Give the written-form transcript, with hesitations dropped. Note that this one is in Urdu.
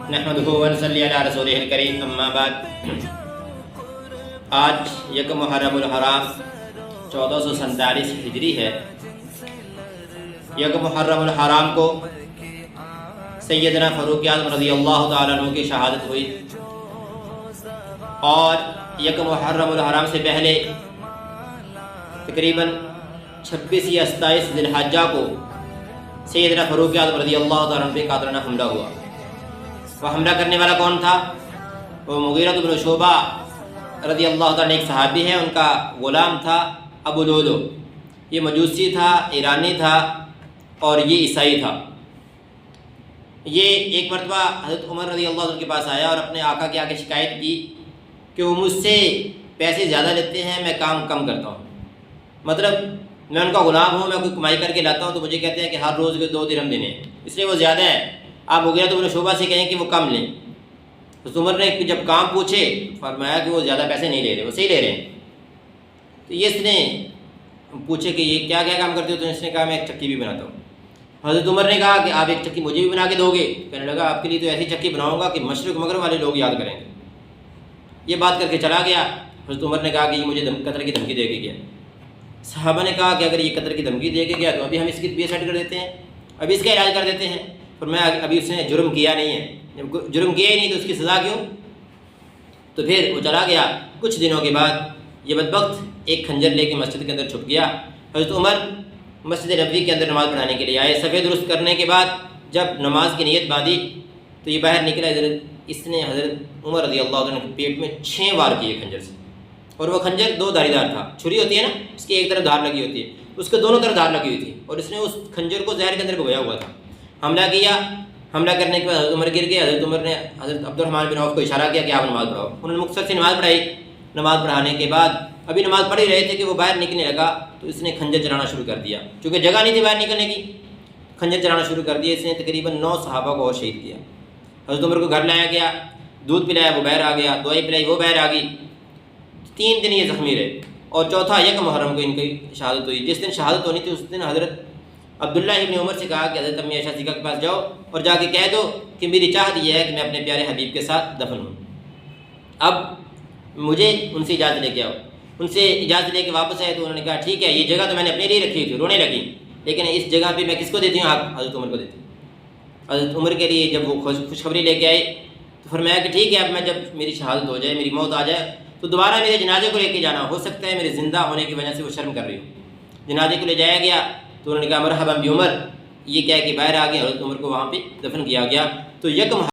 نحمدہ ونصلی علی رسولہ الکریم، اما بعد۔ آج یکم محرم الحرام 1447 ہجری ہے۔ یکم محرم الحرام کو سیدنا فاروق اعظم رضی اللہ تعالیٰ عنہ کی شہادت ہوئی، اور یکم محرم الحرام سے پہلے تقریباً 26 یا 27 ذی الحجہ کو سیدنا فاروق اعظم رضی اللہ تعالیٰ عنہ پہ قاتلانہ حملہ ہوا۔ وہ حملہ کرنے والا کون تھا؟ وہ مغیرہ بن شعبہ رضی اللہ تعالیٰ عنہ، ایک صحابی ہے، ان کا غلام تھا ابو لولو۔ یہ مجوسی تھا، ایرانی تھا، اور یہ عیسائی تھا۔ یہ ایک مرتبہ حضرت عمر رضی اللہ عنہ کے پاس آیا اور اپنے آقا کے آگے شکایت کی کہ وہ مجھ سے پیسے زیادہ لیتے ہیں، میں کام کم کرتا ہوں۔ مطلب میں ان کا غلام ہوں، میں کوئی کمائی کر کے لاتا ہوں تو مجھے کہتے ہیں کہ ہر روز کے 2 درہم دینے ہیں، اس لیے وہ زیادہ ہے۔ آپ مغیرہ بن شعبہ سے کہیں کہ وہ کم لیں۔ حضرت عمر نے جب کام پوچھے فرمایا کہ وہ زیادہ پیسے نہیں لے رہے، وہ صحیح لے رہے ہیں۔ تو یہ اس نے پوچھے کہ یہ کیا کیا کام کرتے ہو؟ تو اس نے کہا میں ایک چکی بھی بناتا ہوں۔ حضرت عمر نے کہا کہ آپ ایک چکی مجھے بھی بنا کے دو گے؟ کہنے لگا آپ کے لیے تو ایسی چکی بناؤں گا کہ مشرق مغرب والے لوگ یاد کریں گے۔ یہ بات کر کے چلا گیا۔ حضرت عمر نے کہا کہ یہ مجھے قتل کی دھمکی دے کے گیا۔ صحابہ نے کہا کہ اگر یہ قتل کی دھمکی دے کے گیا تو ابھی ہم اس کی طبیعت سیٹ کر دیتے ہیں، ابھی اس کا علاج کر دیتے ہیں۔ پر میں ابھی اس نے جرم کیا نہیں ہے، جب جرم کیا ہی نہیں تو اس کی سزا کیوں؟ تو پھر وہ چلا گیا۔ کچھ دنوں کے بعد یہ بدبخت ایک خنجر لے کے مسجد کے اندر چھپ گیا۔ حضرت عمر مسجد نبوی کے اندر نماز پڑھانے کے لیے آئے۔ صفحے درست کرنے کے بعد جب نماز کی نیت باندھی تو یہ باہر نکلا۔ اس نے حضرت عمر رضی اللہ عنہ کے پیٹ میں 6 وار کیے خنجر سے، اور وہ خنجر 2 دھاری دار تھا۔ چھری ہوتی ہے نا، اس کی ایک طرف دھار لگی ہوتی ہے، اس کے دونوں طرف دھار لگی ہوئی تھی، اور اس نے اس خنجر کو زہر کے اندر بھگویا ہوا تھا۔ حملہ کیا۔ حملہ کرنے کے بعد حضرت عمر گر گئے۔ حضرت عمر نے حضرت عبد الرحمن بن عوف کو اشارہ کیا کہ آپ نماز پڑھاؤ۔ انہوں نے مختصر سی نماز پڑھائی۔ نماز پڑھانے کے بعد ابھی نماز پڑھ ہی رہے تھے کہ وہ باہر نکلنے لگا، تو اس نے خنجر چلانا شروع کر دیا۔ چونکہ جگہ نہیں تھی باہر نکلنے کی، خنجر چلانا شروع کر دیا۔ اس نے تقریباً 9 صحابہ کو اور شہید کیا۔ حضرت عمر کو گھر لایا گیا، دودھ پلایا، وہ باہر آ گیا، دوائی پلائی، وہ باہر آ گئی۔ 3 دن یہ زخمی رہے، اور چوتھا یکم محرم کو ان کی شہادت ہوئی۔ جس دن شہادت ہونی تھی اس دن حضرت عبداللہ ابن عمر سے کہا کہ حضرت امی عائشہ صدیقہ کے پاس جاؤ اور جا کے کہہ دو کہ میری چاہت یہ ہے کہ میں اپنے پیارے حبیب کے ساتھ دفن ہوں، اب مجھے ان سے اجازت لے کے آؤ۔ ان سے اجازت لے کے واپس آئے تو انہوں نے کہا ٹھیک ہے، یہ جگہ تو میں نے اپنے لیے رکھی تھی۔ رونے لگی، لیکن اس جگہ پہ میں کس کو دیتی ہوں؟ آپ حضرت عمر کو دیتی ہوں۔ حضرت عمر کے لیے جب وہ خوشخبری لے کے آئے تو فرمایا کہ ٹھیک ہے، اب میں جب میری شہادت ہو جائے، میری موت آ جائے تو دوبارہ میرے جنازے کو لے کے جانا، ہو سکتا ہے میرے زندہ ہونے کی وجہ سے وہ شرم کر رہی ہو۔ جنازے کو لے جایا گیا تو انہوں نے کہا مرحبا بعمر، یہ کہہ کے باہر آ گیا۔ حضرت عمر کو وہاں پہ دفن کیا گیا۔ تو یکم